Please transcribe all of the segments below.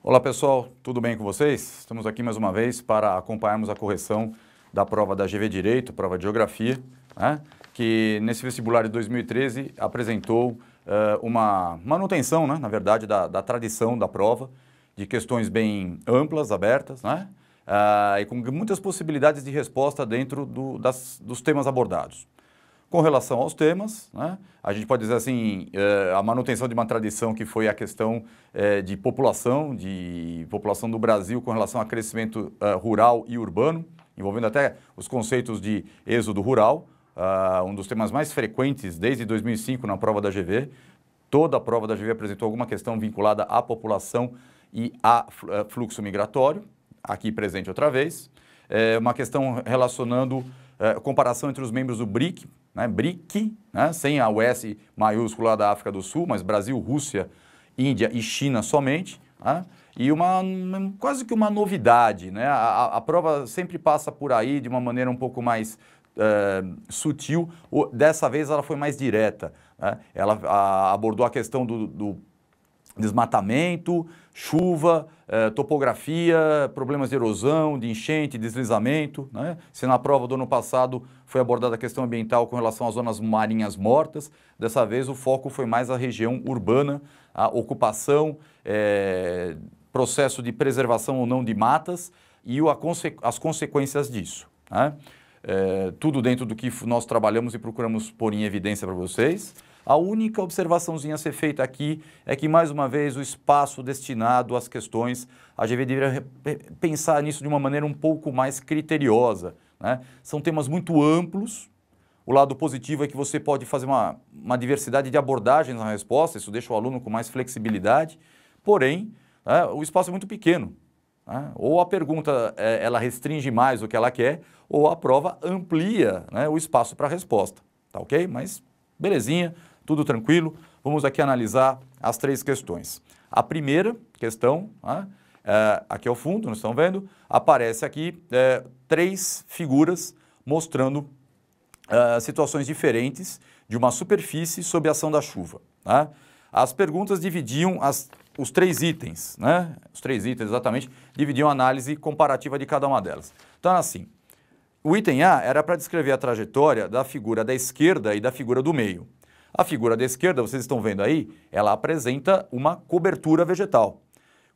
Olá pessoal, tudo bem com vocês? Estamos aqui mais uma vez para acompanharmos a correção da prova da GV Direito, prova de Geografia, né? Que nesse vestibular de 2013 apresentou uma manutenção, né? Na verdade, da tradição da prova, de questões bem amplas, abertas, né? E com muitas possibilidades de resposta dentro dos temas abordados. Com relação aos temas, né, a gente pode dizer assim, a manutenção de uma tradição que foi a questão de população do Brasil com relação a crescimento rural e urbano, envolvendo até os conceitos de êxodo rural, um dos temas mais frequentes desde 2005 na prova da GV. Toda a prova da GV apresentou alguma questão vinculada à população e a fluxo migratório, aqui presente outra vez. Uma questão relacionando comparação entre os membros do BRIC, né, BRIC, né, sem a US maiúscula lá da África do Sul, mas Brasil, Rússia, Índia e China somente, né, e quase que uma novidade, né, a prova sempre passa por aí de uma maneira um pouco mais sutil, dessa vez ela foi mais direta, né, ela abordou a questão do desmatamento, chuva, topografia, problemas de erosão, de enchente, deslizamento, né? Se na prova do ano passado foi abordada a questão ambiental com relação às zonas marinhas mortas, dessa vez o foco foi mais a região urbana, a ocupação, processo de preservação ou não de matas e as consequências disso, né? Tudo dentro do que nós trabalhamos e procuramos pôr em evidência para vocês. A única observaçãozinha a ser feita aqui é que, mais uma vez, o espaço destinado às questões, a GV deveria pensar nisso de uma maneira um pouco mais criteriosa, né? São temas muito amplos. O lado positivo é que você pode fazer uma diversidade de abordagens na resposta, isso deixa o aluno com mais flexibilidade, porém, o espaço é muito pequeno, né? Ou a pergunta ela restringe mais o que ela quer, ou a prova amplia, né, o espaço para a resposta, tá ok? Mas belezinha. Tudo tranquilo? Vamos aqui analisar as três questões. A primeira questão, né, aqui ao fundo, nós estamos vendo, aparece aqui três figuras mostrando situações diferentes de uma superfície sob a ação da chuva, né? As perguntas dividiam os três itens, né? Os três itens exatamente, dividiam a análise comparativa de cada uma delas. Então, assim, o item A era para descrever a trajetória da figura da esquerda e da figura do meio. A figura da esquerda, vocês estão vendo aí, ela apresenta uma cobertura vegetal.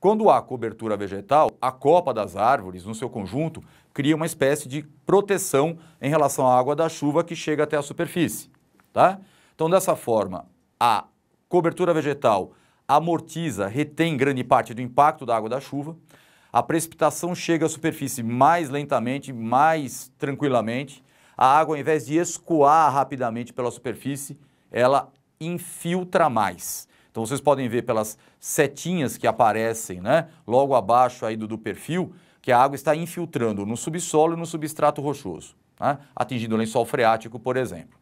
Quando há cobertura vegetal, a copa das árvores, no seu conjunto, cria uma espécie de proteção em relação à água da chuva que chega até a superfície, tá? Então, dessa forma, a cobertura vegetal amortiza, retém grande parte do impacto da água da chuva, a precipitação chega à superfície mais lentamente, mais tranquilamente, a água, ao invés de escoar rapidamente pela superfície, ela infiltra mais. Então vocês podem ver pelas setinhas que aparecem, né, logo abaixo aí do perfil, que a água está infiltrando no subsolo e no substrato rochoso, né, atingindo o lençol freático, por exemplo.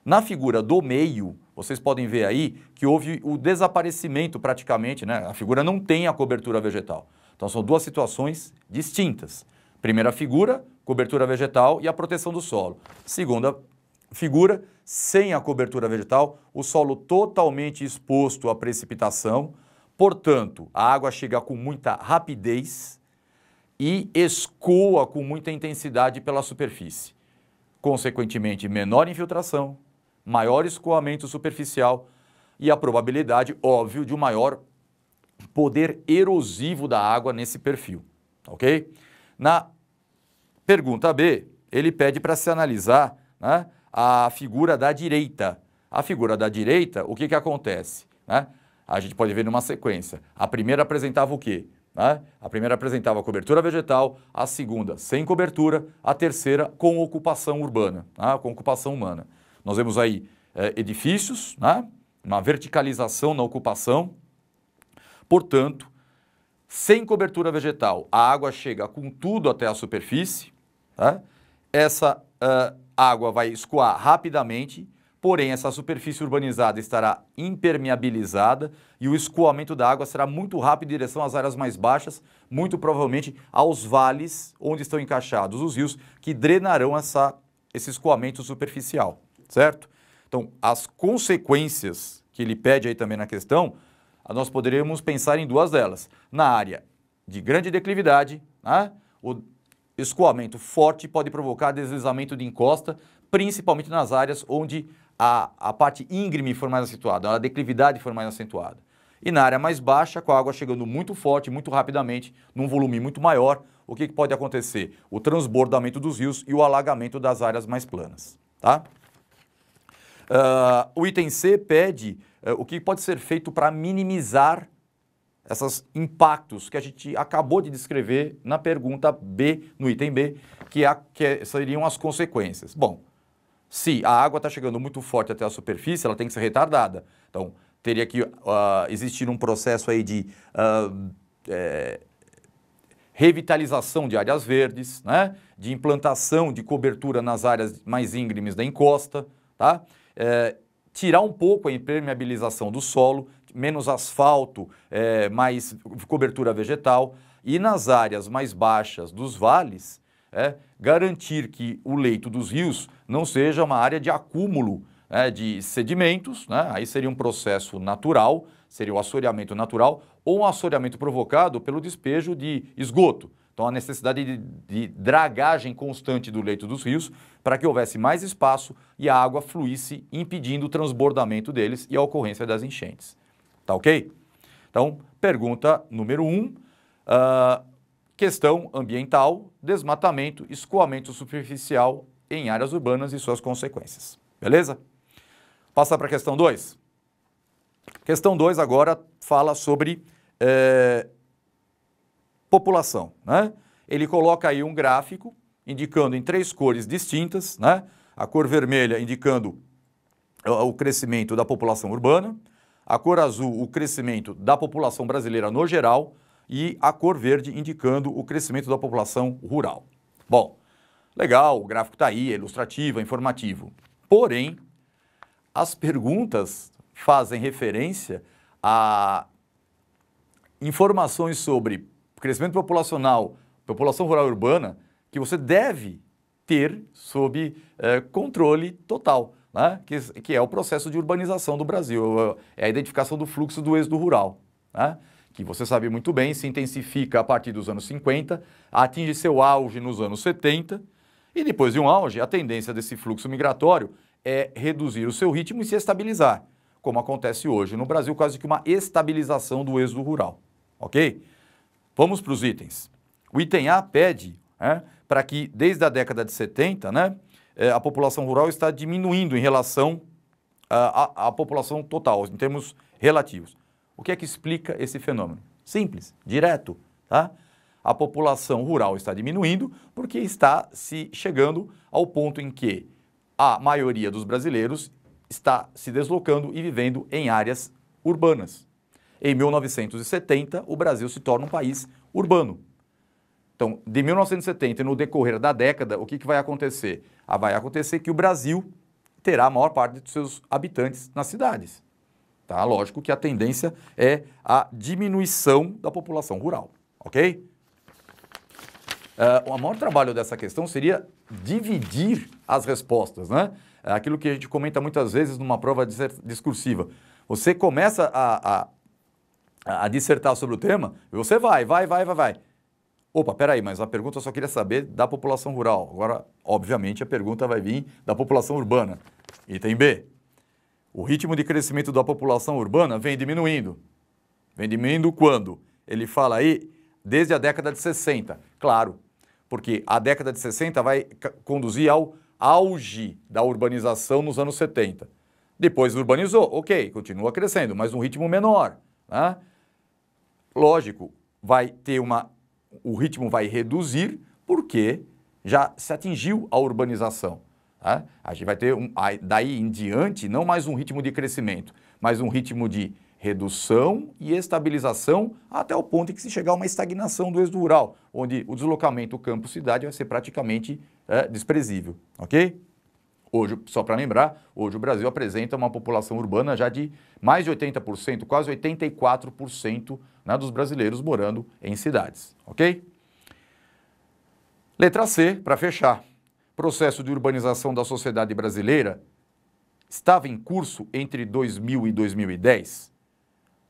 Na figura do meio, vocês podem ver aí que houve o desaparecimento praticamente, né, a figura não tem a cobertura vegetal. Então são duas situações distintas. Primeira figura, cobertura vegetal e a proteção do solo. Segunda figura, sem a cobertura vegetal, o solo totalmente exposto à precipitação, portanto, a água chega com muita rapidez e escoa com muita intensidade pela superfície. Consequentemente, menor infiltração, maior escoamento superficial e a probabilidade, óbvio, de um maior poder erosivo da água nesse perfil, ok? Na pergunta B, ele pede para se analisar, né, a figura da direita. A figura da direita, o que acontece, né? A gente pode ver numa sequência. A primeira apresentava o quê? Né? A primeira apresentava cobertura vegetal, a segunda sem cobertura, a terceira com ocupação urbana, né? Com ocupação humana. Nós vemos aí edifícios, né? Uma verticalização na ocupação. Portanto, sem cobertura vegetal, a água chega com tudo até a superfície, tá? Essa água vai escoar rapidamente, porém essa superfície urbanizada estará impermeabilizada e o escoamento da água será muito rápido em direção às áreas mais baixas, muito provavelmente aos vales onde estão encaixados os rios que drenarão esse escoamento superficial, certo? Então, as consequências que ele pede aí também na questão, nós poderíamos pensar em duas delas. Na área de grande declividade, né, o escoamento forte pode provocar deslizamento de encosta, principalmente nas áreas onde a parte íngreme for mais acentuada, a declividade for mais acentuada. E na área mais baixa, com a água chegando muito forte, muito rapidamente, num volume muito maior, o que pode acontecer? O transbordamento dos rios e o alagamento das áreas mais planas. Tá? O item C pede o que pode ser feito para minimizar esses impactos que a gente acabou de descrever na pergunta B, no item B, que seriam as consequências. Bom, se a água está chegando muito forte até a superfície, ela tem que ser retardada. Então, teria que existir um processo aí de revitalização de áreas verdes, né? De implantação de cobertura nas áreas mais íngremes da encosta, tá? Tirar um pouco a impermeabilização do solo, menos asfalto, mais cobertura vegetal, e nas áreas mais baixas dos vales, garantir que o leito dos rios não seja uma área de acúmulo de sedimentos, né? Aí seria um processo natural, seria o assoreamento natural, ou um assoreamento provocado pelo despejo de esgoto. Então, a necessidade de dragagem constante do leito dos rios para que houvesse mais espaço e a água fluísse, impedindo o transbordamento deles e a ocorrência das enchentes. Tá ok? Então, pergunta número 1, questão ambiental, desmatamento, escoamento superficial em áreas urbanas e suas consequências. Beleza? Passar para a questão 2. Questão 2 agora fala sobre população, né? Ele coloca aí um gráfico indicando em 3 cores distintas, né? A cor vermelha indicando o crescimento da população urbana, a cor azul o crescimento da população brasileira no geral e a cor verde indicando o crescimento da população rural. Bom, legal, o gráfico está aí, é ilustrativo, é informativo. Porém, as perguntas fazem referência a informações sobre crescimento populacional, população rural e urbana, que você deve ter sob controle total, né? Que é o processo de urbanização do Brasil, é a identificação do fluxo do êxodo rural, né? Que você sabe muito bem, se intensifica a partir dos anos 50, atinge seu auge nos anos 70, e depois de um auge, a tendência desse fluxo migratório é reduzir o seu ritmo e se estabilizar, como acontece hoje no Brasil, quase que uma estabilização do êxodo rural, ok? Vamos para os itens. O item A pede para que, desde a década de 70, né, a população rural está diminuindo em relação à população total, em termos relativos. O que é que explica esse fenômeno? Simples, direto, tá? A população rural está diminuindo porque está se chegando ao ponto em que a maioria dos brasileiros está se deslocando e vivendo em áreas urbanas. Em 1970, o Brasil se torna um país urbano. Então, de 1970 e no decorrer da década, o que vai acontecer? Vai acontecer que o Brasil terá a maior parte dos seus habitantes nas cidades. Tá? Lógico que a tendência é a diminuição da população rural, ok? O maior trabalho dessa questão seria dividir as respostas, né? Aquilo que a gente comenta muitas vezes numa prova discursiva. Você começa a dissertar sobre o tema, e você vai. Opa, peraí, mas a pergunta eu só queria saber da população rural. Agora, obviamente, a pergunta vai vir da população urbana. Item B. O ritmo de crescimento da população urbana vem diminuindo. Vem diminuindo quando? Ele fala aí, desde a década de 60. Claro, porque a década de 60 vai conduzir ao auge da urbanização nos anos 70. Depois urbanizou, ok, continua crescendo, mas num ritmo menor, né? Lógico, o ritmo vai reduzir porque já se atingiu a urbanização. Tá? A gente vai ter, daí em diante, não mais um ritmo de crescimento, mas um ritmo de redução e estabilização até o ponto em que se chegar a uma estagnação do êxodo rural, onde o deslocamento campo-cidade vai ser praticamente desprezível, ok? Hoje, só para lembrar, hoje o Brasil apresenta uma população urbana já de mais de 80%, quase 84%, né, dos brasileiros morando em cidades, ok? Letra C, para fechar. Processo de urbanização da sociedade brasileira estava em curso entre 2000 e 2010.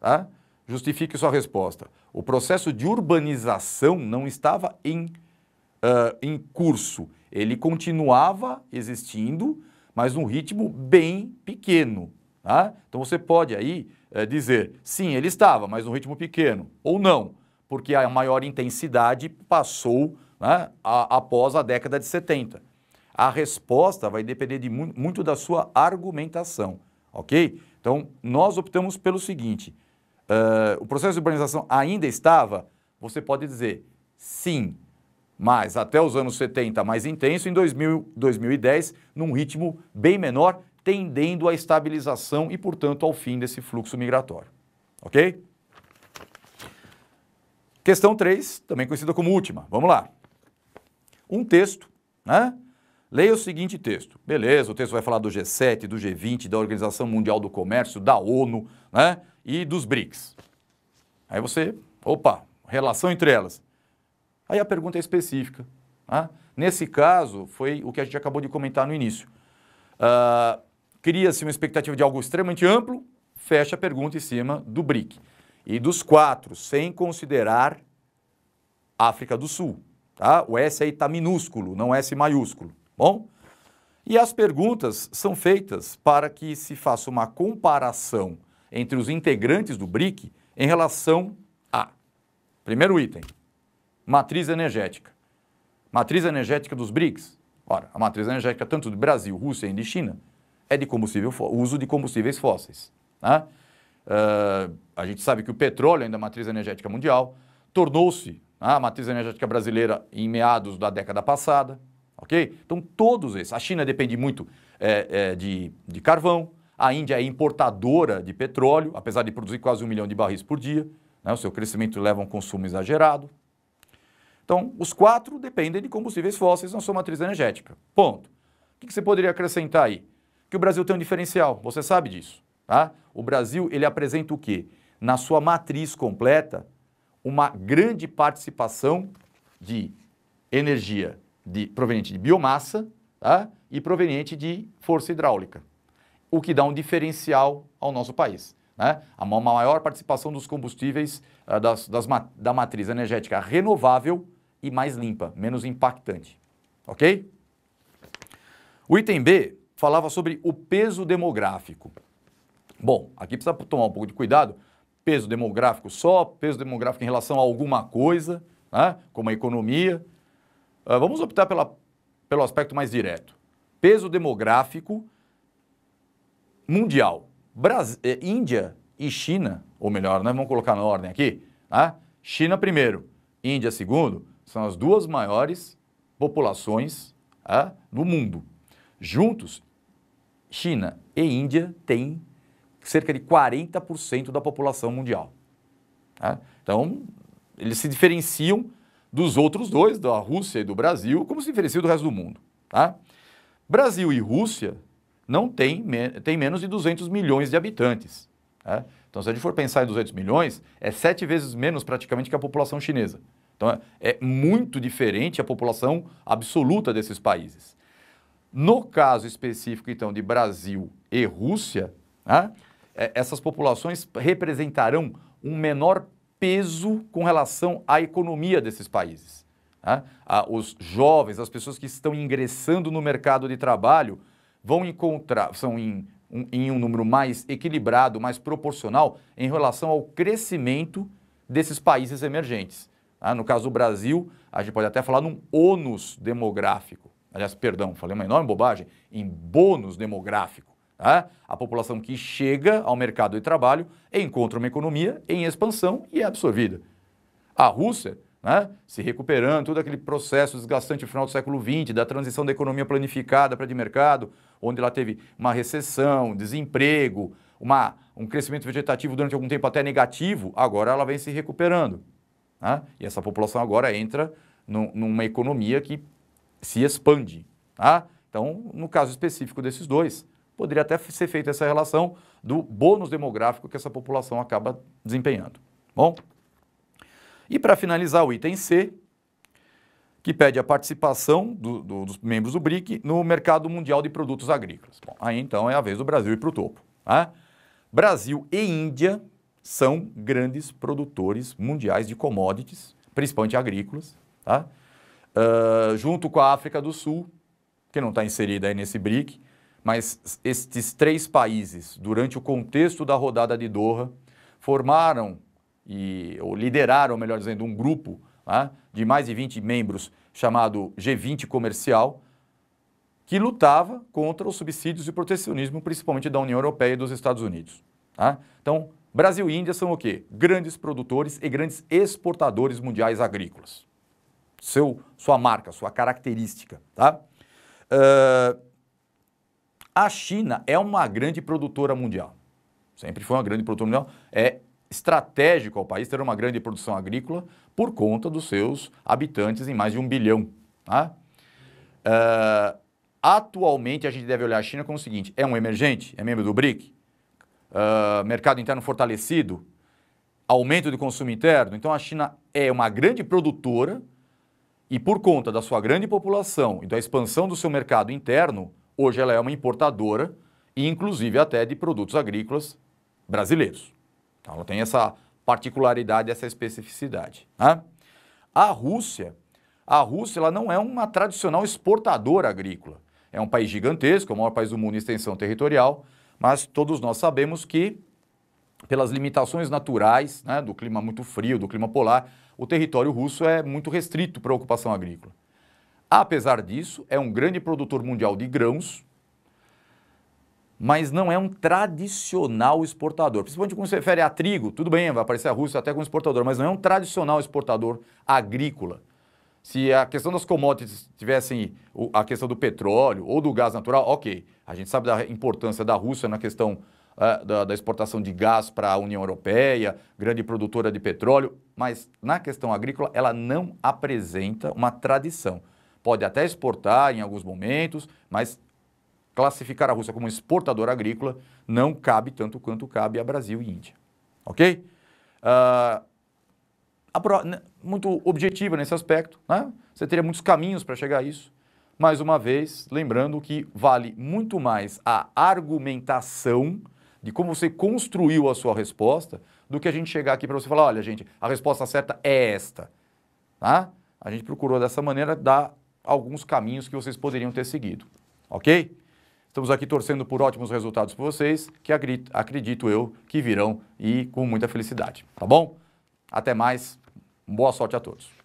Tá? justifique sua resposta. O processo de urbanização não estava em curso. Ele continuava existindo, mas num ritmo bem pequeno. Tá? Então você pode aí dizer, sim, ele estava, mas num ritmo pequeno, ou não, porque a maior intensidade passou, né, após a década de 70. A resposta vai depender de muito da sua argumentação, ok? Então, nós optamos pelo seguinte, o processo de urbanização ainda estava? Você pode dizer sim, mas até os anos 70 mais intenso, em 2010 num ritmo bem menor, tendendo à estabilização e, portanto, ao fim desse fluxo migratório. Ok? Questão 3, também conhecida como última. Vamos lá. Um texto, né? Leia o seguinte texto. Beleza, o texto vai falar do G7, do G20, da Organização Mundial do Comércio, da ONU, né? E dos BRICS. Aí você, relação entre elas. Aí a pergunta é específica. Né? Nesse caso, foi o que a gente acabou de comentar no início. Cria-se uma expectativa de algo extremamente amplo, fecha a pergunta em cima do BRIC. E dos 4, sem considerar África do Sul. Tá? O S aí está minúsculo, não S maiúsculo. Bom? E as perguntas são feitas para que se faça uma comparação entre os integrantes do BRIC em relação a, primeiro item, matriz energética. Matriz energética dos BRICS. Ora, a matriz energética tanto do Brasil, Rússia e China é de uso de combustíveis fósseis. Né? A gente sabe que o petróleo, ainda a matriz energética mundial, tornou-se a matriz energética brasileira em meados da década passada. Ok? Então, todos esses. A China depende muito de carvão, a Índia é importadora de petróleo, apesar de produzir quase 1 milhão de barris por dia. Né? O seu crescimento leva a um consumo exagerado. Então, os 4 dependem de combustíveis fósseis na sua matriz energética. Ponto. O que você poderia acrescentar aí? Que o Brasil tem um diferencial, você sabe disso. Tá? O Brasil, ele apresenta o quê? Na sua matriz completa, uma grande participação de energia proveniente de biomassa, tá? E proveniente de força hidráulica, o que dá um diferencial ao nosso país. Né? Uma maior participação dos combustíveis da matriz energética renovável e mais limpa, menos impactante. Ok? O item B falava sobre o peso demográfico. Bom, aqui precisa tomar um pouco de cuidado. Peso demográfico só, peso demográfico em relação a alguma coisa, né? Como a economia. Vamos optar pelo aspecto mais direto. Peso demográfico mundial. Índia e China, ou melhor, né? Vamos colocar na ordem aqui. Né? China primeiro, Índia segundo, são as 2 maiores populações do mundo. Juntos, China e Índia têm cerca de 40% da população mundial. Tá? Então, eles se diferenciam dos outros 2, da Rússia e do Brasil, como se diferenciam do resto do mundo. Tá? Brasil e Rússia não têm menos de 200 milhões de habitantes. Tá? Então, se a gente for pensar em 200 milhões, é 7 vezes menos praticamente que a população chinesa. Então, é muito diferente a população absoluta desses países. No caso específico, então, de Brasil e Rússia, né, essas populações representarão um menor peso com relação à economia desses países. Né? Os jovens, as pessoas que estão ingressando no mercado de trabalho, são em um número mais equilibrado, mais proporcional em relação ao crescimento desses países emergentes. No caso do Brasil, a gente pode até falar num ônus demográfico. Aliás, perdão, falei uma enorme bobagem, em bônus demográfico. A população que chega ao mercado de trabalho encontra uma economia em expansão e é absorvida. A Rússia, se recuperando, todo aquele processo desgastante no final do século XX, da transição da economia planificada para de mercado, onde ela teve uma recessão, desemprego, um crescimento vegetativo durante algum tempo até negativo, agora ela vem se recuperando. E essa população agora entra numa economia que se expande. Então, no caso específico desses 2, poderia até ser feita essa relação do bônus demográfico que essa população acaba desempenhando. Bom? E para finalizar o item C, que pede a participação dos membros do BRIC no mercado mundial de produtos agrícolas. Bom, aí então é a vez do Brasil ir para o topo. Brasil e Índia são grandes produtores mundiais de commodities, principalmente agrícolas, tá? Junto com a África do Sul, que não está inserida aí nesse BRIC, mas estes 3 países, durante o contexto da rodada de Doha, formaram ou lideraram, melhor dizendo, um grupo, tá, de mais de 20 membros chamado G20 Comercial, que lutava contra os subsídios e protecionismo, principalmente da União Europeia e dos Estados Unidos. Tá? Então, Brasil e Índia são o quê? Grandes produtores e grandes exportadores mundiais agrícolas. Sua marca, sua característica. Tá? A China é uma grande produtora mundial. Sempre foi uma grande produtora mundial. É estratégico ao país ter uma grande produção agrícola por conta dos seus habitantes em mais de 1 bilhão. Tá? Atualmente, a gente deve olhar a China como o seguinte: é um emergente, é membro do BRIC, mercado interno fortalecido, aumento de consumo interno. Então, a China é uma grande produtora e, por conta da sua grande população e da expansão do seu mercado interno, hoje ela é uma importadora e, inclusive, até de produtos agrícolas brasileiros. Então, ela tem essa particularidade, essa especificidade. Né? A Rússia ela não é uma tradicional exportadora agrícola. É um país gigantesco, é o maior país do mundo em extensão territorial, mas todos nós sabemos que, pelas limitações naturais, né, do clima muito frio, do clima polar, o território russo é muito restrito para a ocupação agrícola. Apesar disso, é um grande produtor mundial de grãos, mas não é um tradicional exportador. Principalmente quando se refere a trigo, tudo bem, vai aparecer a Rússia até como exportador, mas não é um tradicional exportador agrícola. Se a questão das commodities tivessem a questão do petróleo ou do gás natural, ok. A gente sabe da importância da Rússia na questão da exportação de gás para a União Europeia, grande produtora de petróleo, mas na questão agrícola ela não apresenta uma tradição. Pode até exportar em alguns momentos, mas classificar a Rússia como exportadora agrícola não cabe tanto quanto cabe a Brasil e Índia. Ok? Muito objetiva nesse aspecto, né? Você teria muitos caminhos para chegar a isso. Mais uma vez, lembrando que vale muito mais a argumentação de como você construiu a sua resposta do que a gente chegar aqui para você falar: olha, gente, a resposta certa é esta. Tá? A gente procurou dessa maneira dar alguns caminhos que vocês poderiam ter seguido. Ok? Estamos aqui torcendo por ótimos resultados para vocês, que acredito eu que virão e com muita felicidade. Tá bom? Até mais. Boa sorte a todos.